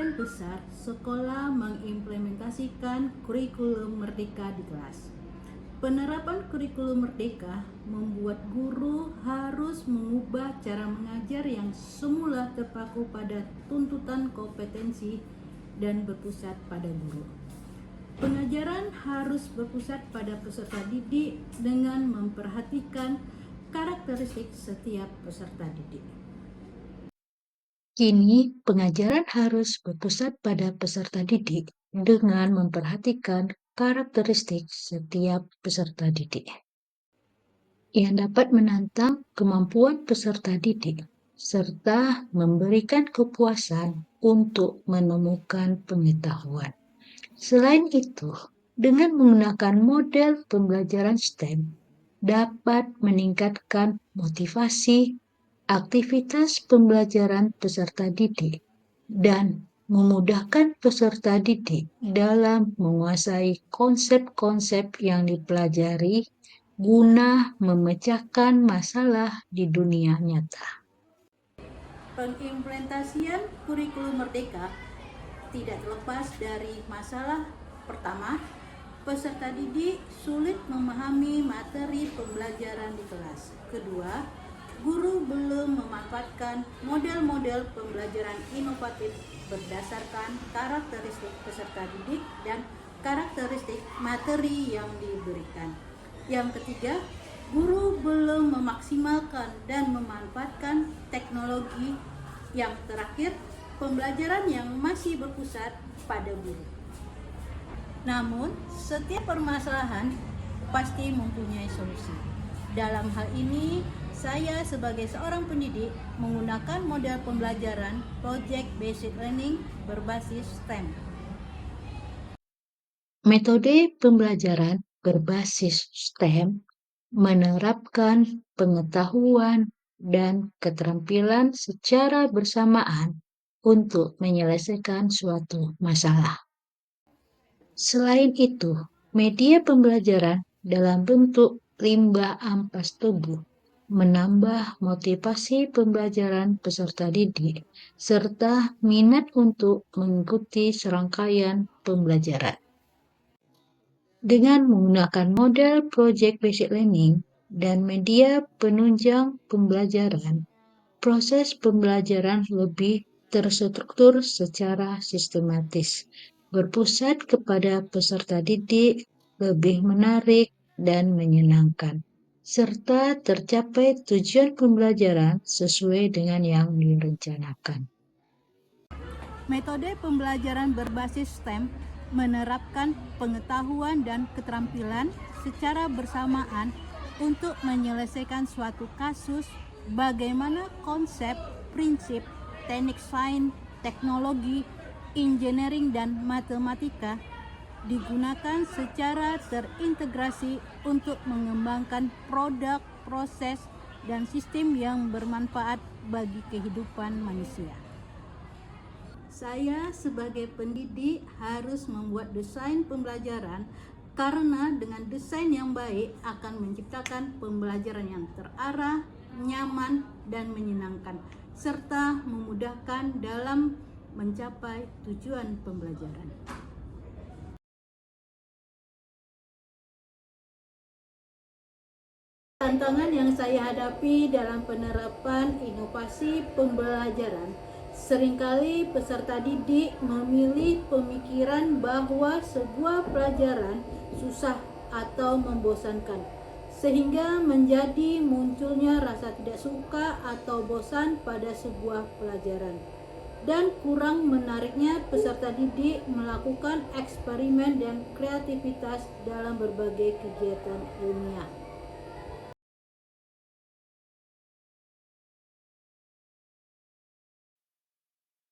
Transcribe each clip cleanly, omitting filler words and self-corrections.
sebagian besar sekolah mengimplementasikan kurikulum merdeka di kelas. Penerapan kurikulum merdeka membuat guru harus mengubah cara mengajar yang semula terpaku pada tuntutan kompetensi dan berpusat pada guru. Pengajaran harus berpusat pada peserta didik dengan memperhatikan karakteristik setiap peserta didik. Kini, pengajaran harus berpusat pada peserta didik dengan memperhatikan karakteristik setiap peserta didik yang dapat menantang kemampuan peserta didik serta memberikan kepuasan untuk menemukan pengetahuan. Selain itu, dengan menggunakan model pembelajaran STEM dapat meningkatkan motivasi aktivitas pembelajaran peserta didik dan memudahkan peserta didik dalam menguasai konsep-konsep yang dipelajari guna memecahkan masalah di dunia nyata. Pengimplementasian kurikulum merdeka tidak terlepas dari masalah pertama, peserta didik sulit memahami materi pembelajaran di kelas. Kedua, guru belum memanfaatkan model-model pembelajaran inovatif berdasarkan karakteristik peserta didik dan karakteristik materi yang diberikan. Yang ketiga, guru belum memaksimalkan dan memanfaatkan teknologi. Yang terakhir, pembelajaran yang masih berpusat pada guru. Namun, setiap permasalahan pasti mempunyai solusi. Dalam hal ini, saya sebagai seorang pendidik menggunakan model pembelajaran Project Based Learning berbasis STEM. Metode pembelajaran berbasis STEM menerapkan pengetahuan dan keterampilan secara bersamaan untuk menyelesaikan suatu masalah. Selain itu, media pembelajaran dalam bentuk limbah ampas tubuh menambah motivasi pembelajaran peserta didik serta minat untuk mengikuti serangkaian pembelajaran. Dengan menggunakan model Project Based Learning dan media penunjang pembelajaran, proses pembelajaran lebih terstruktur secara sistematis, berpusat kepada peserta didik, lebih menarik dan menyenangkan, serta tercapai tujuan pembelajaran sesuai dengan yang direncanakan. Metode pembelajaran berbasis STEM menerapkan pengetahuan dan keterampilan secara bersamaan untuk menyelesaikan suatu kasus, bagaimana konsep, prinsip, teknik sains, teknologi, engineering, dan matematika digunakan secara terintegrasi untuk mengembangkan produk, proses, dan sistem yang bermanfaat bagi kehidupan manusia. Saya sebagai pendidik harus membuat desain pembelajaran karena dengan desain yang baik akan menciptakan pembelajaran yang terarah, nyaman, dan menyenangkan, serta memudahkan dalam mencapai tujuan pembelajaran. Tantangan yang saya hadapi dalam penerapan inovasi pembelajaran, seringkali peserta didik memilih pemikiran bahwa sebuah pelajaran susah atau membosankan, sehingga menjadi munculnya rasa tidak suka atau bosan pada sebuah pelajaran. Dan kurang menariknya peserta didik melakukan eksperimen dan kreativitas dalam berbagai kegiatan ilmiah.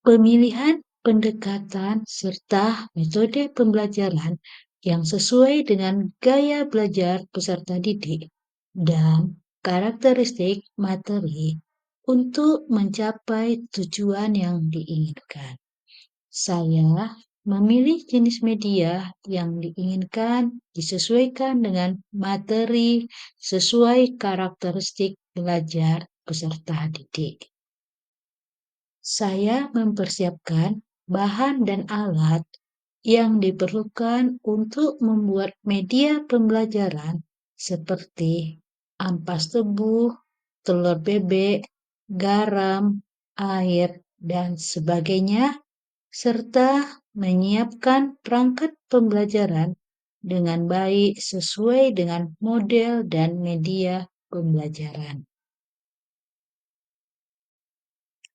Pemilihan pendekatan serta metode pembelajaran yang sesuai dengan gaya belajar peserta didik dan karakteristik materi untuk mencapai tujuan yang diinginkan. Saya memilih jenis media yang diinginkan disesuaikan dengan materi sesuai karakteristik belajar peserta didik. Saya mempersiapkan bahan dan alat yang diperlukan untuk membuat media pembelajaran seperti ampas tebu, telur bebek, garam, air, dan sebagainya, serta menyiapkan perangkat pembelajaran dengan baik sesuai dengan model dan media pembelajaran.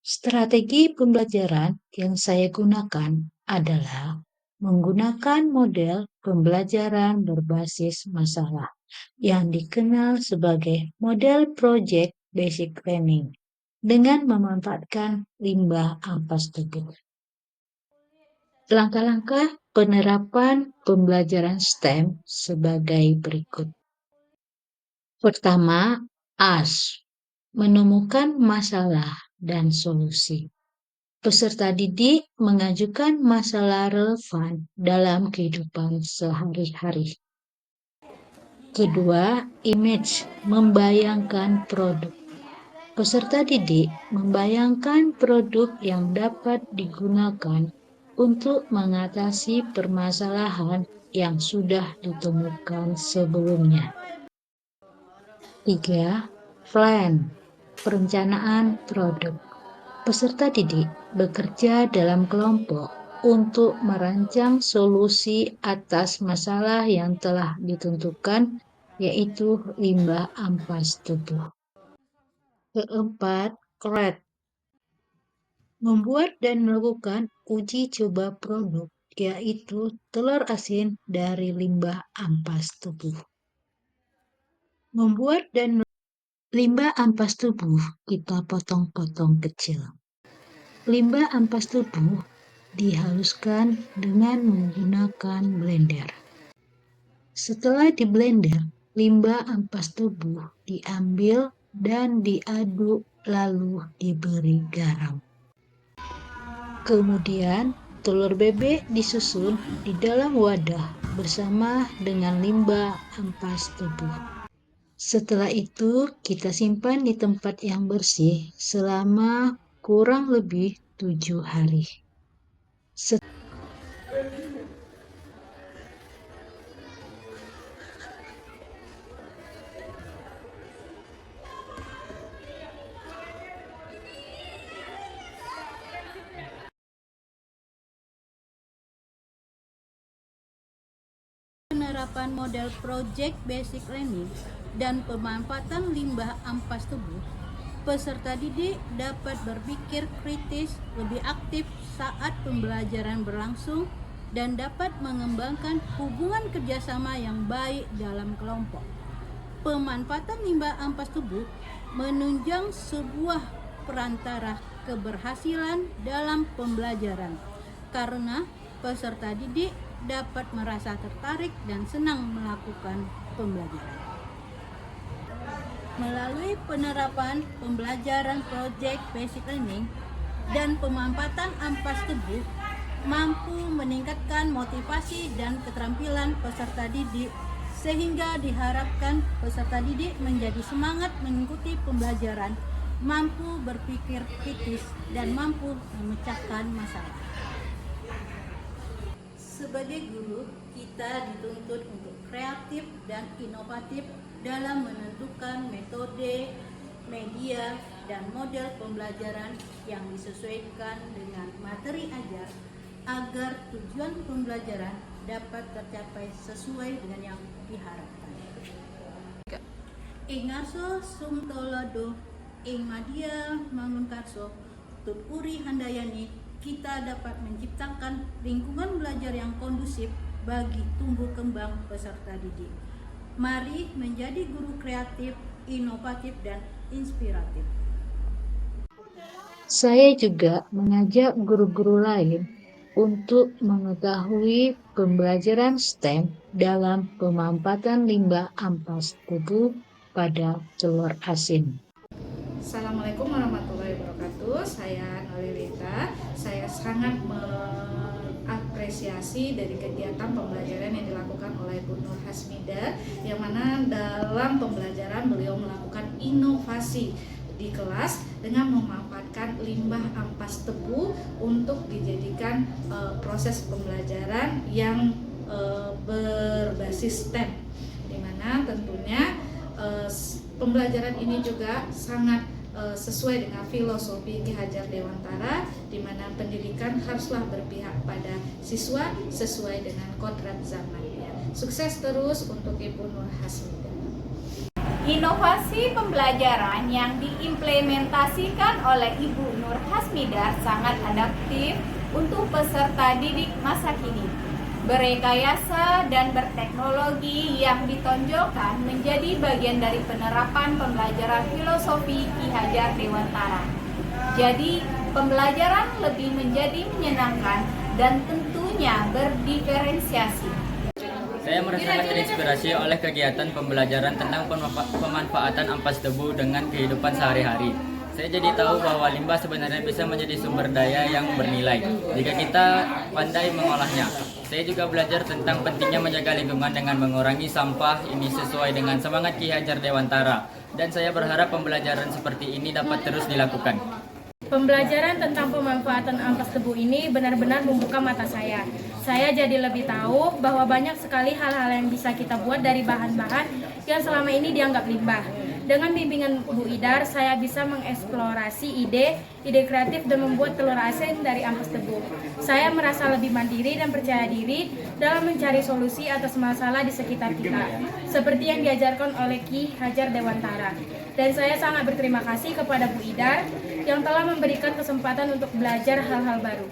Strategi pembelajaran yang saya gunakan adalah menggunakan model pembelajaran berbasis masalah yang dikenal sebagai model Project Basic Learning dengan memanfaatkan limbah ampas tubuh. Langkah-langkah penerapan pembelajaran STEM sebagai berikut. Pertama, AS, menemukan masalah dan solusi. Peserta didik mengajukan masalah relevan dalam kehidupan sehari-hari. Kedua, image, membayangkan produk. Peserta didik membayangkan produk yang dapat digunakan untuk mengatasi permasalahan yang sudah ditemukan sebelumnya. 3. Plan, perencanaan produk. Peserta didik bekerja dalam kelompok untuk merancang solusi atas masalah yang telah ditentukan, yaitu limbah ampas tubuh. Keempat, create, membuat dan melakukan uji coba produk, yaitu telur asin dari limbah ampas tubuh. Membuat dan limbah ampas tubuh kita potong-potong kecil. Limbah ampas tubuh dihaluskan dengan menggunakan blender. Setelah diblender, limbah ampas tubuh diambil dan diaduk lalu diberi garam. Kemudian, telur bebek disusun di dalam wadah bersama dengan limbah ampas tubuh. Setelah itu, kita simpan di tempat yang bersih selama kurang lebih 7 hari. Penerapan model Project Basic Learning dan pemanfaatan limbah ampas tubuh, peserta didik dapat berpikir kritis, lebih aktif saat pembelajaran berlangsung, dan dapat mengembangkan hubungan kerjasama yang baik dalam kelompok. Pemanfaatan limbah ampas tubuh menunjang sebuah perantara keberhasilan dalam pembelajaran, karena peserta didik dapat merasa tertarik dan senang melakukan pembelajaran. Melalui penerapan pembelajaran Project Basic Learning dan pemanfaatan ampas tubuh mampu meningkatkan motivasi dan keterampilan peserta didik, sehingga diharapkan peserta didik menjadi semangat mengikuti pembelajaran, mampu berpikir kritis, dan mampu memecahkan masalah. Sebagai guru, kita dituntut untuk kreatif dan inovatif dalam menentukan metode, media, dan model pembelajaran yang disesuaikan dengan materi ajar agar tujuan pembelajaran dapat tercapai sesuai dengan yang diharapkan. Ing ngarso sumtolodo, ing madya mangunkarso, tuturi handayani, kita dapat menciptakan lingkungan belajar yang kondusif bagi tumbuh kembang peserta didik. Mari menjadi guru kreatif, inovatif, dan inspiratif. Saya juga mengajak guru-guru lain untuk mengetahui pembelajaran STEM dalam pemanfaatan limbah ampas tubuh pada telur asin. Assalamualaikum warahmatullahi wabarakatuh. Saya Nolilita. Saya sangat mengapresiasi dari kegiatan pembelajaran yang dilakukan oleh Bu Nur Hasmida, yang mana dalam pembelajaran beliau melakukan inovasi di kelas dengan memanfaatkan limbah ampas tebu untuk dijadikan proses pembelajaran yang berbasis STEM, di mana tentunya pembelajaran ini juga sangat sesuai dengan filosofi Ki Hajar Dewantara, di mana pendidikan haruslah berpihak pada siswa sesuai dengan kodrat zamannya. Sukses terus untuk Ibu Nur Hasmida. Inovasi pembelajaran yang diimplementasikan oleh Ibu Nur Hasmida sangat adaptif untuk peserta didik masa kini. Berekayasa dan berteknologi yang ditonjolkan menjadi bagian dari penerapan pembelajaran filosofi Ki Hajar Dewantara. Jadi, pembelajaran lebih menjadi menyenangkan dan tentunya berdiferensiasi. Saya merasa sangat terinspirasi oleh kegiatan pembelajaran tentang pemanfaatan ampas tebu dengan kehidupan sehari-hari. Saya jadi tahu bahwa limbah sebenarnya bisa menjadi sumber daya yang bernilai jika kita pandai mengolahnya. Saya juga belajar tentang pentingnya menjaga lingkungan dengan mengurangi sampah. Ini sesuai dengan semangat Ki Hajar Dewantara, dan saya berharap pembelajaran seperti ini dapat terus dilakukan. Pembelajaran tentang pemanfaatan ampas tebu ini benar-benar membuka mata saya. Saya jadi lebih tahu bahwa banyak sekali hal-hal yang bisa kita buat dari bahan-bahan yang selama ini dianggap limbah. Dengan bimbingan Bu Idar, saya bisa mengeksplorasi ide kreatif dan membuat telur asin dari ampas tebu. Saya merasa lebih mandiri dan percaya diri dalam mencari solusi atas masalah di sekitar kita, seperti yang diajarkan oleh Ki Hajar Dewantara. Dan saya sangat berterima kasih kepada Bu Idar yang telah memberikan kesempatan untuk belajar hal-hal baru.